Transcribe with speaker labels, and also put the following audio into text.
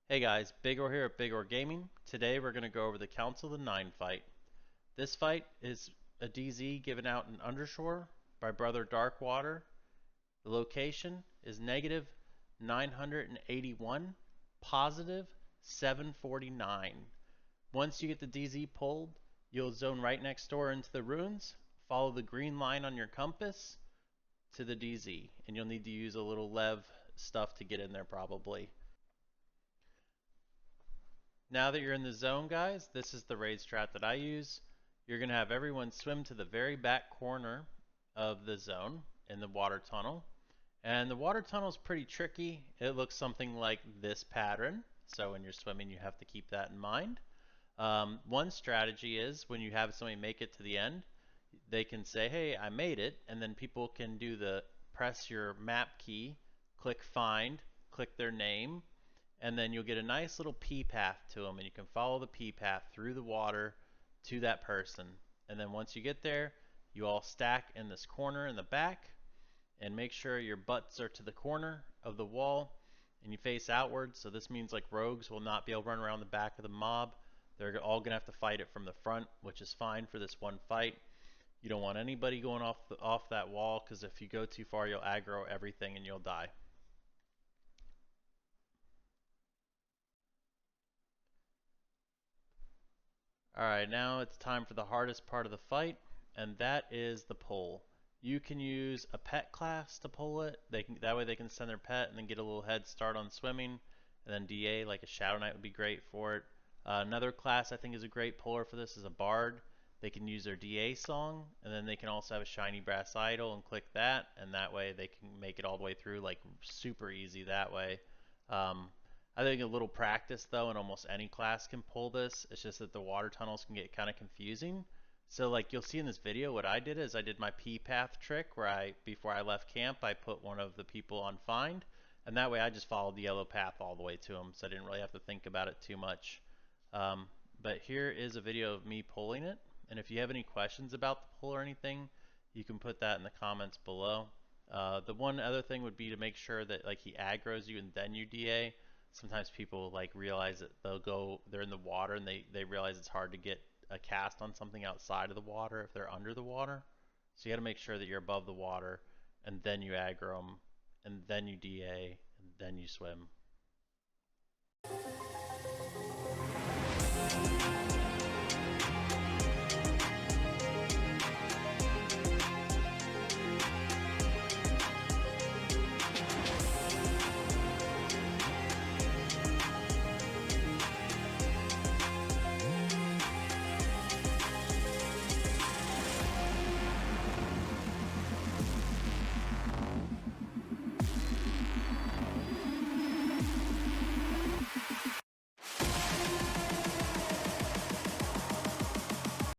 Speaker 1: Hey guys, Big Or here at Big Or Gaming. Today we're going to go over the Council of the Nine fight. This fight is a DZ given out in Undershore by Brother Darkwater. The location is negative 981, positive 749. Once you get the DZ pulled, you'll zone right next door into the ruins, follow the green line on your compass to the DZ, and you'll need to use a little lev stuff to get in there probably. Now that you're in the zone, guys, this is the raid strat that I use. You're going to have everyone swim to the very back corner of the zone in the water tunnel. And the water tunnel is pretty tricky. It looks something like this pattern. So when you're swimming, you have to keep that in mind. One strategy is when you have somebody make it to the end, they can say, hey, I made it. And then people can do the press your map key, click find, click their name, and then you'll get a nice little P path to them, and you can follow the P path through the water to that person. And then once you get there, you all stack in this corner in the back, and make sure your butts are to the corner of the wall and you face outwards. So this means like rogues will not be able to run around the back of the mob. They're all gonna have to fight it from the front, which is fine for this one fight. You don't want anybody going off that wall, because if you go too far, you'll aggro everything and you'll die. Alright, now it's time for the hardest part of the fight, and that is the pull. You can use a pet class to pull it. That way they can send their pet and then get a little head start on swimming. And then DA, like a Shadow Knight, would be great for it. Another class I think is a great puller for this is a Bard. They can use their DA song, and then they can also have a shiny brass idol and click that, and that way they can make it all the way through, like super easy that way. Um, I think a little practice though, and almost any class can pull this. It's just that the water tunnels can get kind of confusing. So like you'll see in this video, what I did is I did my P path trick where before I left camp, I put one of the people on find, and that way I just followed the yellow path all the way to him, so I didn't really have to think about it too much. But here is a video of me pulling it, and if you have any questions about the pull or anything, you can put that in the comments below. The one other thing would be to make sure that like he aggroes you and then you DA. Sometimes people like realize that they're in the water and they realize it's hard to get a cast on something outside of the water if they're under the water. So you got to make sure that you're above the water, and then you aggro them, and then you DA, and then you swim.